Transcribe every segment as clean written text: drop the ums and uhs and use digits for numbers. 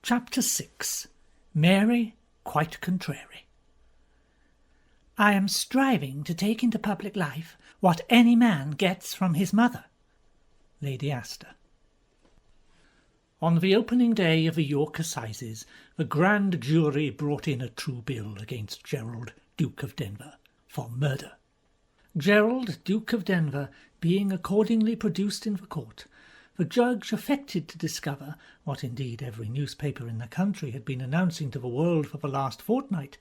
Chapter 6. Mary Quite Contrary. I am striving to take into public life what any man gets from his mother. Lady Astor. On the opening day of the York Assizes, the grand jury brought in a true bill against Gerald, Duke of Denver, for murder. Gerald, Duke of Denver, being accordingly produced in the court, the judge affected to discover, what indeed every newspaper in the country had been announcing to the world for the last fortnight,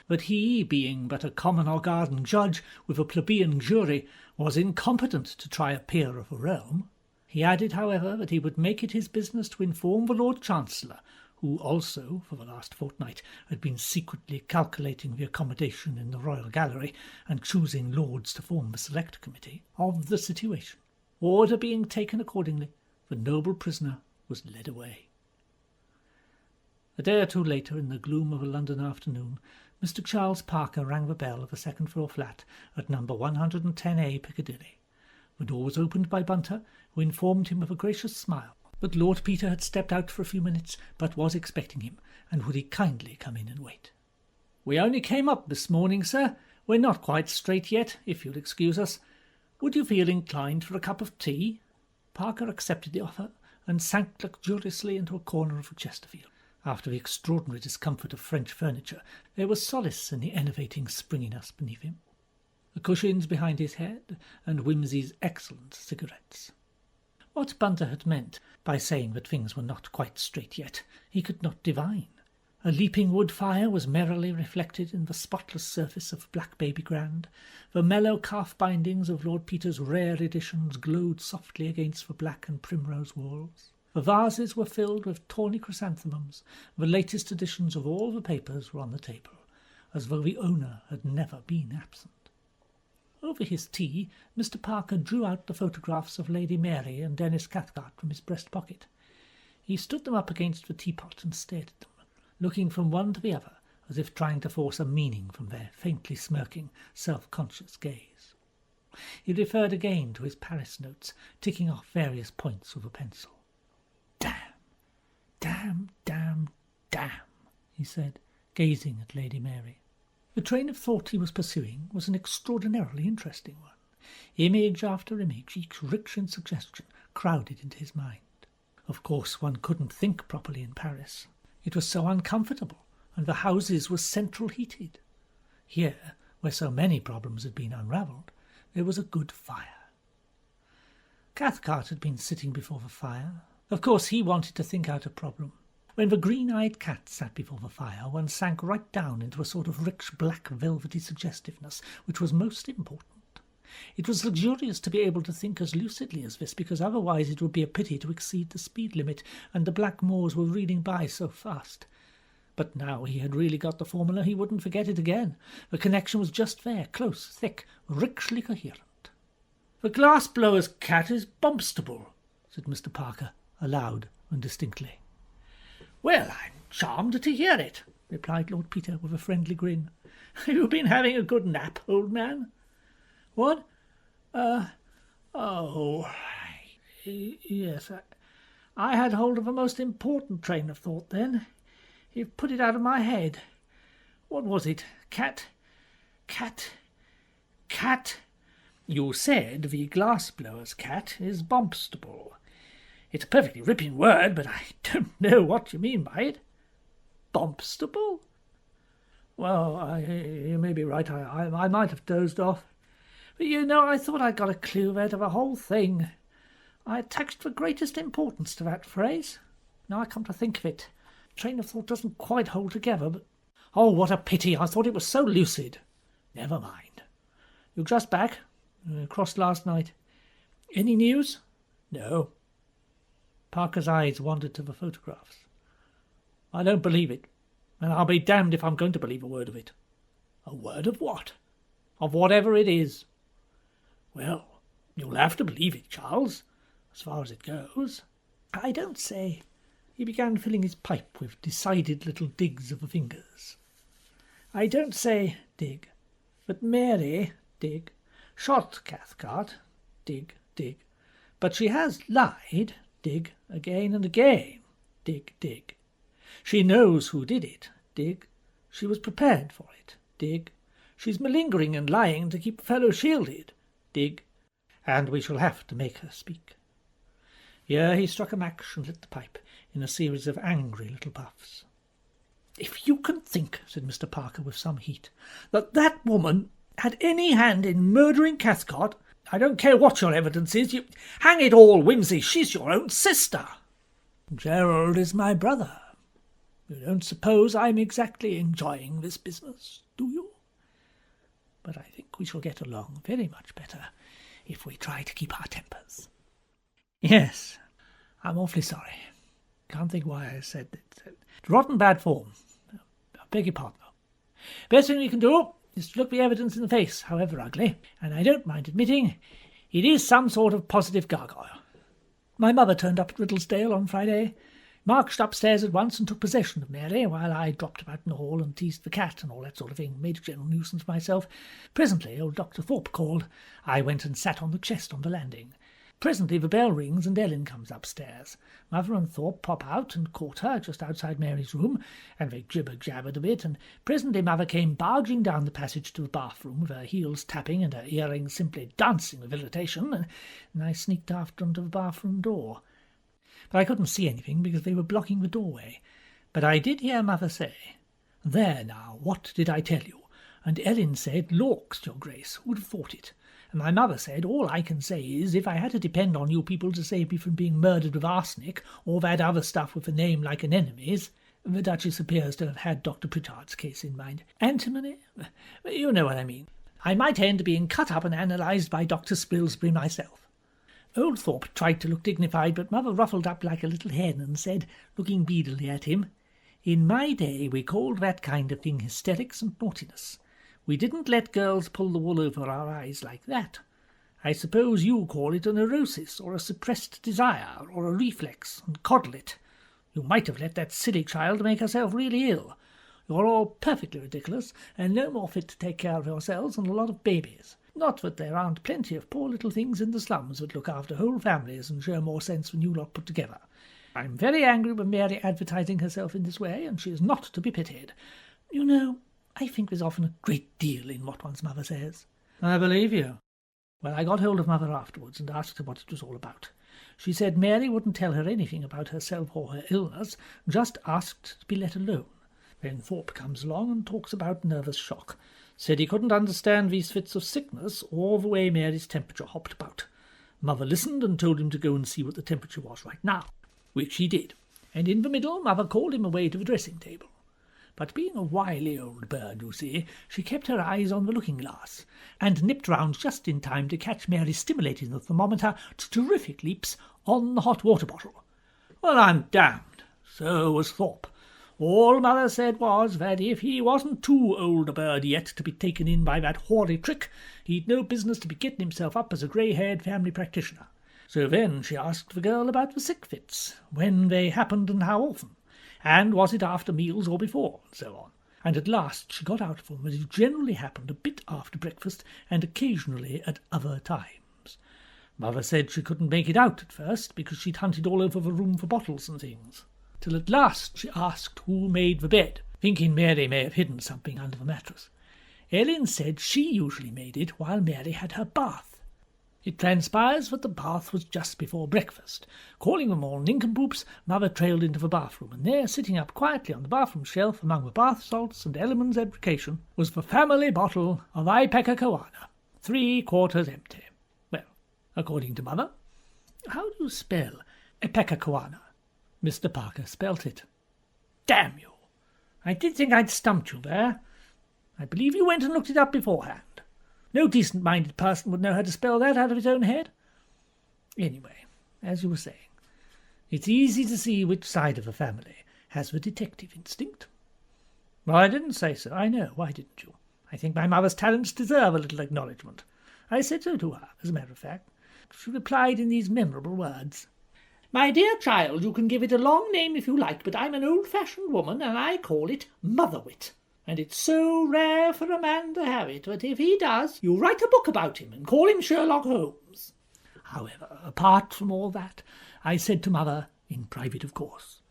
that he, being but a common or garden judge with a plebeian jury, was incompetent to try a peer of the realm. He added, however, that he would make it his business to inform the Lord Chancellor, who also, for the last fortnight, had been secretly calculating the accommodation in the Royal Gallery, and choosing lords to form the Select Committee, of the situation. Order being taken accordingly, the noble prisoner was led away. A day or two later, in the gloom of a London afternoon, Mr. Charles Parker rang the bell of a second-floor flat at number 110A Piccadilly. The door was opened by Bunter, who informed him with a gracious smile that Lord Peter had stepped out for a few minutes, but was expecting him, and would he kindly come in and wait. "We only came up this morning, sir. We're not quite straight yet, if you'll excuse us. Would you feel inclined for a cup of tea?" Parker accepted the offer, and sank luxuriously into a corner of the Chesterfield. After the extraordinary discomfort of French furniture, there was solace in the enervating springiness beneath him, the cushions behind his head, and Whimsy's excellent cigarettes. What Bunter had meant by saying that things were not quite straight yet, he could not divine. A leaping wood fire was merrily reflected in the spotless surface of Black Baby Grand. The mellow calf bindings of Lord Peter's rare editions glowed softly against the black and primrose walls. The vases were filled with tawny chrysanthemums. The latest editions of all the papers were on the table, as though the owner had never been absent. Over his tea, Mr. Parker drew out the photographs of Lady Mary and Dennis Cathcart from his breast pocket. He stood them up against the teapot and stared at them, looking from one to the other, as if trying to force a meaning from their faintly smirking, self-conscious gaze. He referred again to his Paris notes, ticking off various points with a pencil. "Damn, damn, damn, damn," he said, gazing at Lady Mary. The train of thought he was pursuing was an extraordinarily interesting one. Image after image, each rich in suggestion, crowded into his mind. Of course, one couldn't think properly in Paris. It was so uncomfortable, and the houses were central heated. Here, where so many problems had been unravelled, there was a good fire. Cathcart had been sitting before the fire. Of course, he wanted to think out a problem. When the green-eyed cat sat before the fire, one sank right down into a sort of rich black velvety suggestiveness, which was most important. It was luxurious to be able to think as lucidly as this, because otherwise it would be a pity to exceed the speed limit, and the black moors were reading by so fast. But now he had really got the formula, he wouldn't forget it again. The connection was just there, close, thick, richly coherent. "The glass-blower's cat is Bumpstable," said Mr. Parker, aloud and distinctly. "Well, I'm charmed to hear it," replied Lord Peter with a friendly grin. "Have you been having a good nap, old man?" "What? Yes, I had hold of a most important train of thought then. You've put it out of my head. What was it? Cat. You said the glass-blower's cat is Bumpstable. It's a perfectly ripping word, but I don't know what you mean by it." "Bumpstable?" "Well, you may be right. I might have dozed off. But I thought I'd got a clue there to the whole thing. I attached the greatest importance to that phrase. Now I come to think of it, train of thought doesn't quite hold together, but... Oh, what a pity! I thought it was so lucid. Never mind. You're just back? Crossed last night. Any news?" "No." Parker's eyes wandered to the photographs. "I don't believe it, and I'll be damned if I'm going to believe a word of it." "A word of what?" "Of whatever it is." "Well, you'll have to believe it, Charles, as far as it goes." "I don't say." He began filling his pipe with decided little digs of the fingers. "I don't say, dig, but Mary, dig, shot Cathcart, dig, but she has lied, dig, again and again, dig. She knows who did it, dig. She was prepared for it, dig. She's malingering and lying to keep a fellow shielded, dig. And we shall have to make her speak. Here he struck a match and lit the pipe in a series of angry little puffs. "If you can think," said Mr. Parker with some heat, "that that woman had any hand in murdering Cathcart, I don't care what your evidence is, you... Hang it all, Whimsy, she's your own sister." "Gerald is my brother. You don't suppose I'm exactly enjoying this business, do you? But I think we shall get along very much better if we try to keep our tempers." "Yes, I'm awfully sorry. Can't think why I said it. Rotten bad form. I beg your pardon. Best thing we can do is to look the evidence in the face, however ugly, and I don't mind admitting it is some sort of positive gargoyle. My mother turned up at Riddlesdale on Friday, marched upstairs at once and took possession of Mary, while I dropped about in the hall and teased the cat and all that sort of thing, made a general nuisance myself. Presently old Dr. Thorpe called. I went and sat on the chest on the landing. Presently the bell rings and Ellen comes upstairs. Mother and Thorpe pop out and caught her just outside Mary's room, and they jibber-jabbered a bit, and presently Mother came barging down the passage to the bathroom with her heels tapping and her earrings simply dancing with irritation, and I sneaked after them to the bathroom door. But I couldn't see anything because they were blocking the doorway. But I did hear Mother say, 'There now, what did I tell you?' And Ellen said, 'Lawks, your Grace, who'd have thought it?' And my mother said, 'All I can say is, if I had to depend on you people to save me from being murdered with arsenic, or that other stuff with a name like an enemy's—' The Duchess appears to have had Dr. Pritchard's case in mind. Antimony? You know what I mean. I might end being cut up and analysed by Dr. Spilsbury myself.' Old Thorpe tried to look dignified, but Mother ruffled up like a little hen and said, looking beadily at him, 'In my day we called that kind of thing hysterics and naughtiness. We didn't let girls pull the wool over our eyes like that. I suppose you call it a neurosis, or a suppressed desire, or a reflex, and coddle it. You might have let that silly child make herself really ill. You're all perfectly ridiculous, and no more fit to take care of yourselves than a lot of babies. Not that there aren't plenty of poor little things in the slums that look after whole families and show more sense than you lot put together. I'm very angry with Mary advertising herself in this way, and she is not to be pitied. You know, I think there's often a great deal in what one's mother says." "I believe you." "Well, I got hold of Mother afterwards and asked her what it was all about. She said Mary wouldn't tell her anything about herself or her illness, just asked to be let alone. Then Thorpe comes along and talks about nervous shock. Said he couldn't understand these fits of sickness or the way Mary's temperature hopped about. Mother listened and told him to go and see what the temperature was right now, which he did, and in the middle Mother called him away to the dressing-table. But being a wily old bird, you see, she kept her eyes on the looking-glass, and nipped round just in time to catch Mary stimulating the thermometer to terrific leaps on the hot water bottle. Well, I'm damned. So was Thorpe. All Mother said was that if he wasn't too old a bird yet to be taken in by that hoary trick, he'd no business to be getting himself up as a grey-haired family practitioner. So then she asked the girl about the sick fits, when they happened and how often, and was it after meals or before, and so on. And at last she got out of them that it generally happened a bit after breakfast and occasionally at other times. Mother said she couldn't make it out at first because she'd hunted all over the room for bottles and things, till at last she asked who made the bed, thinking Mary may have hidden something under the mattress. Ellen said she usually made it while Mary had her bath. It transpires that the bath was just before breakfast. Calling them all nincompoops, Mother trailed into the bathroom, and there, sitting up quietly on the bathroom shelf among the bath salts and Elliman's embrocation, was the family bottle of ipecacuanha, 3/4 empty. Well, according to Mother. How do you spell ipecacuanha? Mr. Parker spelt it. Damn you! I did think I'd stumped you there. I believe you went and looked it up beforehand. No decent-minded person would know how to spell that out of his own head. Anyway, as you were saying, it's easy to see which side of the family has the detective instinct. Well, I didn't say so, I know. Why didn't you? I think my mother's talents deserve a little acknowledgment. I said so to her, as a matter of fact. She replied in these memorable words. My dear child, you can give it a long name if you like, but I'm an old-fashioned woman, and I call it motherwit. And it's so rare for a man to have it that if he does, you write a book about him and call him Sherlock Holmes. However, apart from all that, I said to Mother, in private of course,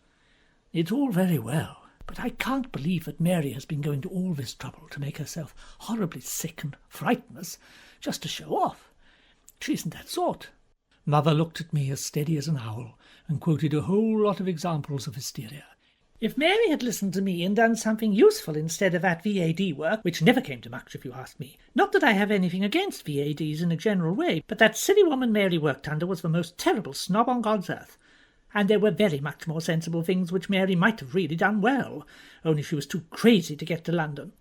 It's all very well, but I can't believe that Mary has been going to all this trouble to make herself horribly sick and frighten us, just to show off. She isn't that sort." Mother looked at me as steady as an owl, and quoted a whole lot of examples of hysteria. "If Mary had listened to me and done something useful instead of that VAD work, which never came to much if you ask me. Not that I have anything against VADs in a general way, but that silly woman Mary worked under was the most terrible snob on God's earth. And there were very much more sensible things which Mary might have really done well, only she was too crazy to get to London.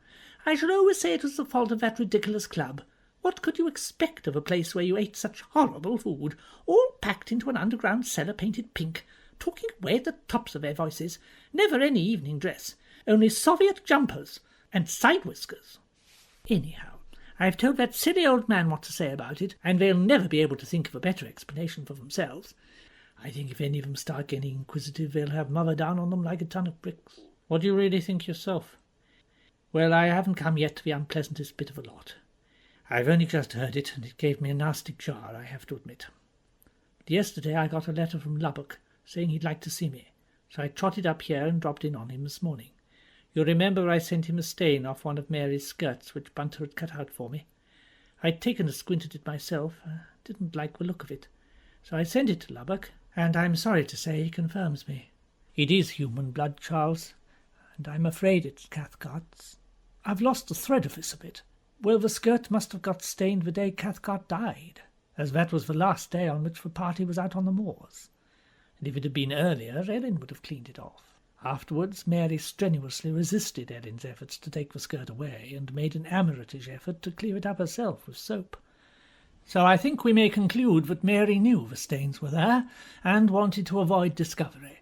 I shall always say it was the fault of that ridiculous club. What could you expect of a place where you ate such horrible food, all packed into an underground cellar painted pink, talking away at the tops of their voices, never any evening dress, only Soviet jumpers and side whiskers? Anyhow, I've told that silly old man what to say about it, and they'll never be able to think of a better explanation for themselves. I think if any of them start getting inquisitive, they'll have Mother down on them like a ton of bricks. What do you really think yourself?" "Well, I haven't come yet to the unpleasantest bit of a lot. I've only just heard it, and it gave me a nasty jar, I have to admit. But yesterday I got a letter from Lubbock, saying he'd like to see me, so I trotted up here and dropped in on him this morning. You remember I sent him a stain off one of Mary's skirts, which Bunter had cut out for me. I'd taken a squint at it myself, didn't like the look of it, so I sent it to Lubbock, and I'm sorry to say he confirms me. It is human blood, Charles, and I'm afraid it's Cathcart's. I've lost the thread of this a bit. Well, the skirt must have got stained the day Cathcart died, as that was the last day on which the party was out on the moors. And if it had been earlier, Ellen would have cleaned it off. Afterwards, Mary strenuously resisted Ellen's efforts to take the skirt away, and made an amateurish effort to clear it up herself with soap. So I think we may conclude that Mary knew the stains were there, and wanted to avoid discovery.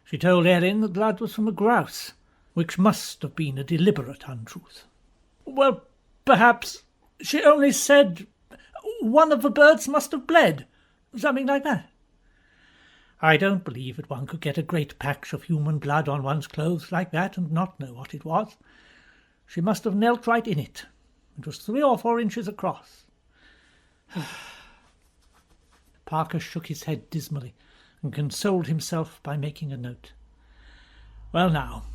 She told Ellen the blood was from a grouse, which must have been a deliberate untruth." "Well, perhaps she only said one of the birds must have bled, something like that." "I don't believe that one could get a great patch of human blood on one's clothes like that and not know what it was. She must have knelt right in it. It was 3 or 4 inches across." Parker shook his head dismally and consoled himself by making a note. "Well now,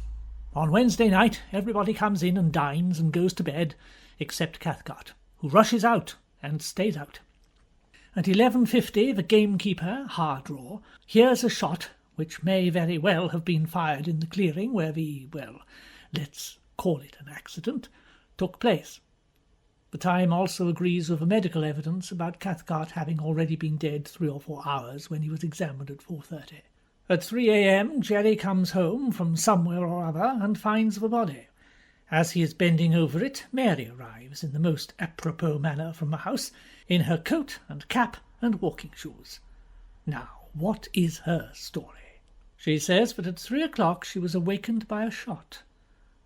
on Wednesday night everybody comes in and dines and goes to bed, except Cathcart, who rushes out and stays out. At 11:50 the gamekeeper, Hardraw, hears a shot, which may very well have been fired in the clearing where the, well, let's call it an accident, took place. The time also agrees with the medical evidence about Cathcart having already been dead 3 or 4 hours when he was examined at 4:30. At 3 a.m. Jerry comes home from somewhere or other and finds the body. As he is bending over it, Mary arrives in the most apropos manner from the house, in her coat and cap and walking shoes. Now, what is her story? She says that at 3 o'clock she was awakened by a shot.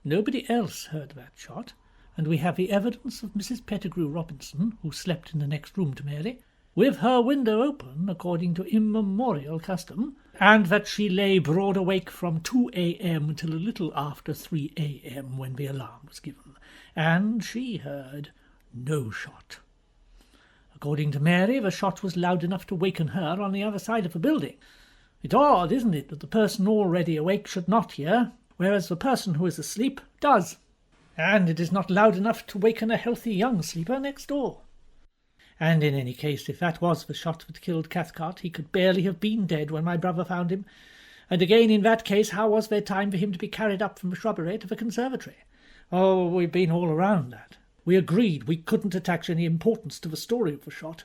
Nobody else heard that shot, and we have the evidence of Mrs. Pettigrew Robinson, who slept in the next room to Mary, with her window open according to immemorial custom, and that she lay broad awake from 2 a.m. till a little after 3 a.m. when the alarm was given, and she heard no shot. According to Mary, the shot was loud enough to waken her on the other side of the building. It's odd, isn't it, that the person already awake should not hear, whereas the person who is asleep does. And it is not loud enough to waken a healthy young sleeper next door. And in any case, if that was the shot that killed Cathcart, he could barely have been dead when my brother found him. And again, in that case, how was there time for him to be carried up from the shrubbery to the conservatory? Oh, we've been all around that. We agreed we couldn't attach any importance to the story of the shot.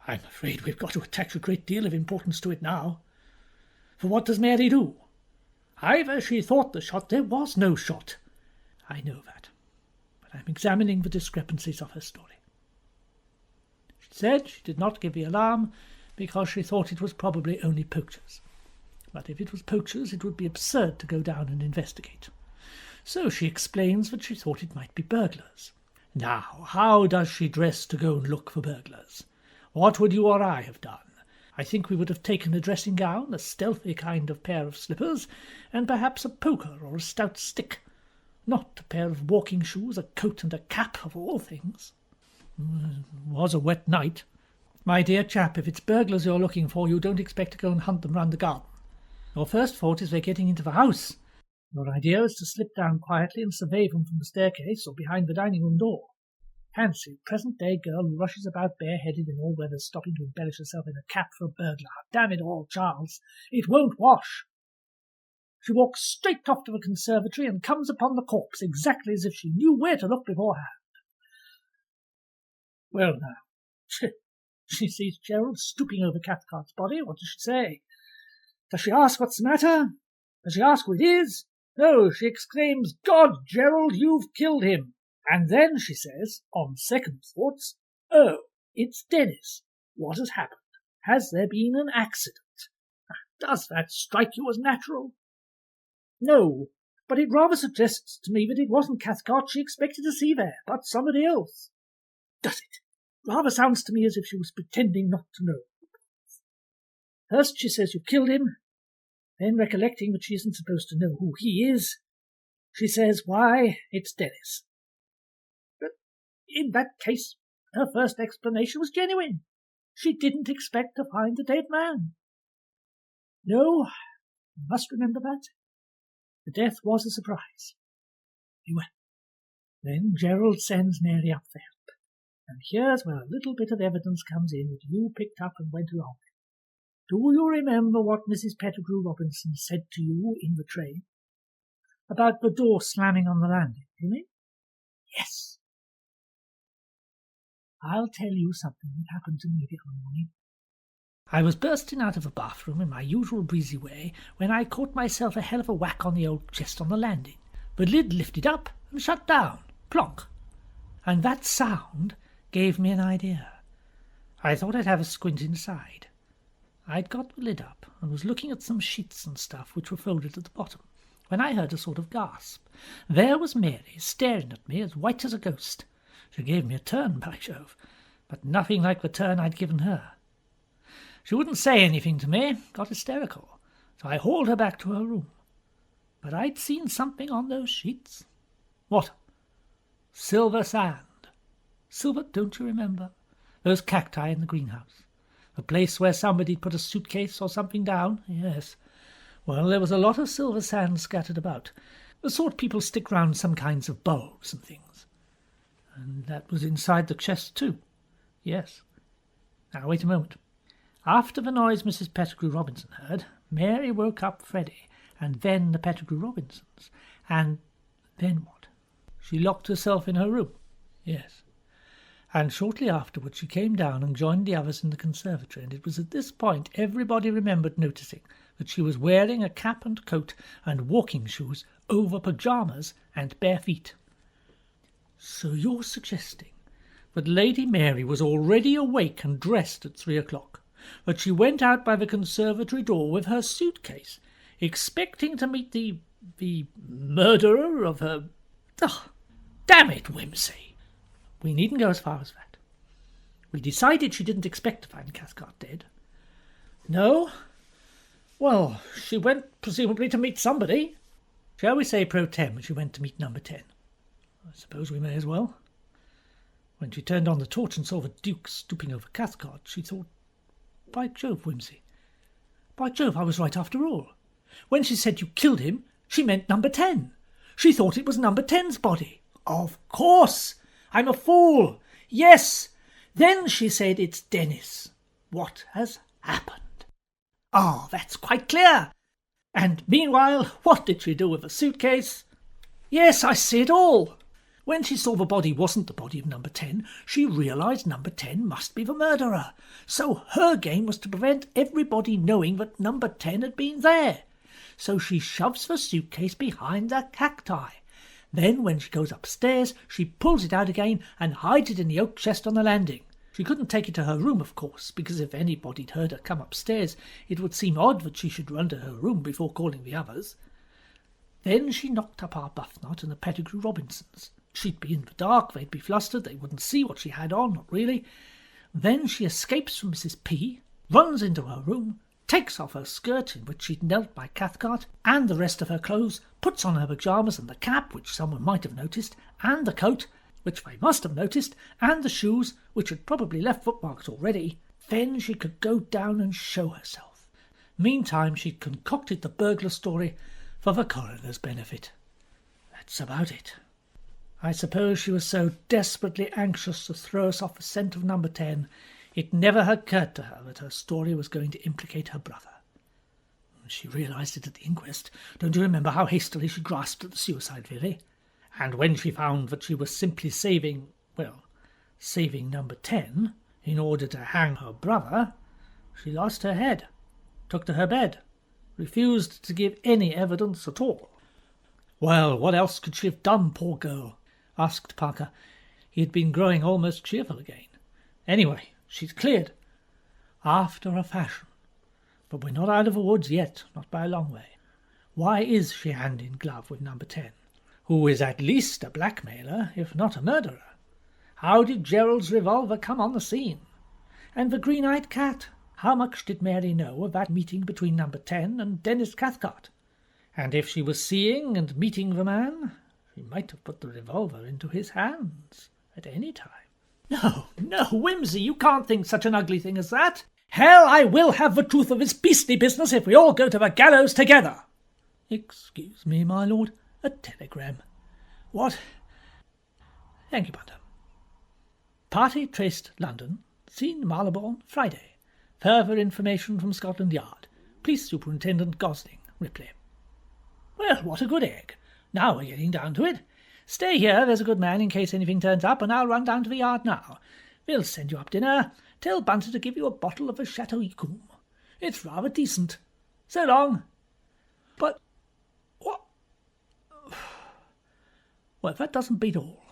I'm afraid we've got to attach a great deal of importance to it now. For what does Mary do? Either she thought the shot, there was no shot. I know that, but I'm examining the discrepancies of her story. She said she did not give the alarm because she thought it was probably only poachers. But if it was poachers, it would be absurd to go down and investigate. So she explains that she thought it might be burglars. Now, how does she dress to go and look for burglars? What would you or I have done? I think we would have taken a dressing gown, a stealthy kind of pair of slippers, and perhaps a poker or a stout stick. Not a pair of walking shoes, a coat and a cap, of all things. It was a wet night. My dear chap, if it's burglars you're looking for, you don't expect to go and hunt them round the garden. Your first thought is they're getting into the house. Your idea is to slip down quietly and survey them from the staircase or behind the dining-room door. Fancy a present-day girl who rushes about bareheaded in all weathers, stopping to embellish herself in a cap for a burglar. Damn it all, Charles, it won't wash. She walks straight off to the conservatory and comes upon the corpse exactly as if she knew where to look beforehand. Well, now, she sees Gerald stooping over Cathcart's body. What does she say? Does she ask what's the matter? Does she ask who it is? No, she exclaims, "God, Gerald, you've killed him." And then she says, on second thoughts, "Oh, it's Dennis. What has happened? Has there been an accident?" Does that strike you as natural? No, but it rather suggests to me that it wasn't Cathcart she expected to see there, but somebody else. Does it? Rather sounds to me as if she was pretending not to know. First she says you killed him, then recollecting that she isn't supposed to know who he is, she says, "Why, it's Dennis." But in that case, her first explanation was genuine. She didn't expect to find the dead man. No, you must remember that. The death was a surprise. Well, then Gerald sends Mary up for help. And here's where a little bit of evidence comes in that you picked up and went along with. Do you remember what Mrs. Pettigrew Robinson said to you in the train? About the door slamming on the landing, you mean? Yes. I'll tell you something that happened to me the other morning. I was bursting out of the bathroom in my usual breezy way when I caught myself a hell of a whack on the old chest on the landing. The lid lifted up and shut down, plonk. And that sound gave me an idea. I thought I'd have a squint inside. I'd got the lid up and was looking at some sheets and stuff which were folded at the bottom, when I heard a sort of gasp. There was Mary, staring at me as white as a ghost. She gave me a turn, by Jove, but nothing like the turn I'd given her. She wouldn't say anything to me, got hysterical, so I hauled her back to her room. But I'd seen something on those sheets. What? Silver sand. Silver, don't you remember? Those cacti in the greenhouse. The place where somebody'd put a suitcase or something down? Yes. Well, there was a lot of silver sand scattered about, the sort people stick round some kinds of bulbs and things. And that was inside the chest too. Yes. Now, wait a moment. After the noise Mrs. Pettigrew Robinson heard, Mary woke up Freddie, and then the Pettigrew Robinsons. And then what? She locked herself in her room. Yes. And shortly afterwards she came down and joined the others in the conservatory, and it was at this point everybody remembered noticing that she was wearing a cap and coat and walking shoes over pyjamas and bare feet. So you're suggesting that Lady Mary was already awake and dressed at 3 o'clock, that she went out by the conservatory door with her suitcase, expecting to meet the murderer of her... Oh, damn it, Whimsy! We needn't go as far as that. We decided she didn't expect to find Cathcart dead. No? Well, she went presumably to meet somebody. Shall we say pro tem she went to meet number 10? I suppose we may as well. When she turned on the torch and saw the Duke stooping over Cathcart, she thought, by Jove, Whimsy. By Jove, I was right after all. When she said you killed him, she meant number 10. She thought it was number 10's body. Of course! I'm a fool. Yes. Then she said it's Dennis. What has happened? Ah, that's quite clear. And meanwhile, what did she do with the suitcase? Yes, I see it all. When she saw the body wasn't the body of number 10, she realised number 10 must be the murderer. So her game was to prevent everybody knowing that number 10 had been there. So she shoves the suitcase behind the cacti. Then, when she goes upstairs, she pulls it out again and hides it in the oak chest on the landing. She couldn't take it to her room, of course, because if anybody'd heard her come upstairs, it would seem odd that she should run to her room before calling the others. Then she knocked up Arbuthnot and the Pettigrew Robinsons. She'd be in the dark, they'd be flustered, they wouldn't see what she had on, not really. Then she escapes from Mrs. P, runs into her room, takes off her skirt in which she'd knelt by Cathcart, and the rest of her clothes, puts on her pyjamas and the cap, which someone might have noticed, and the coat, which they must have noticed, and the shoes, which had probably left footmarks already. Then she could go down and show herself. Meantime, she'd concocted the burglar story for the coroner's benefit. That's about it. I suppose she was so desperately anxious to throw us off the scent of number 10, it never occurred to her that her story was going to implicate her brother. She realised it at the inquest. Don't you remember how hastily she grasped at the suicide theory? And when she found that she was simply saving number 10 in order to hang her brother, she lost her head, took to her bed, refused to give any evidence at all. "Well, what else could she have done, poor girl?" asked Parker. He had been growing almost cheerful again. "Anyway, she's cleared. After a fashion. But we're not out of the woods yet, not by a long way. Why is she hand in glove with number 10, who is at least a blackmailer, if not a murderer? How did Gerald's revolver come on the scene? And the green-eyed cat? How much did Mary know of that meeting between number 10 and Dennis Cathcart? And if she was seeing and meeting the man, she might have put the revolver into his hands at any time." "No, Whimsy, you can't think such an ugly thing as that. Hell, I will have the truth of this beastly business if we all go to the gallows together." "Excuse me, my lord, a telegram." "What?" "Thank you, Bunter. Party traced London, seen Marylebone Friday. Further information from Scotland Yard. Police Superintendent Gosling, Ripley." "Well, what a good egg. Now we're getting down to it. Stay here, there's a good man, in case anything turns up, and I'll run down to the yard now. We'll send you up dinner. Tell Bunter to give you a bottle of the Chateau Yquem. It's rather decent. So long." "But what—" "Well, if that doesn't beat all.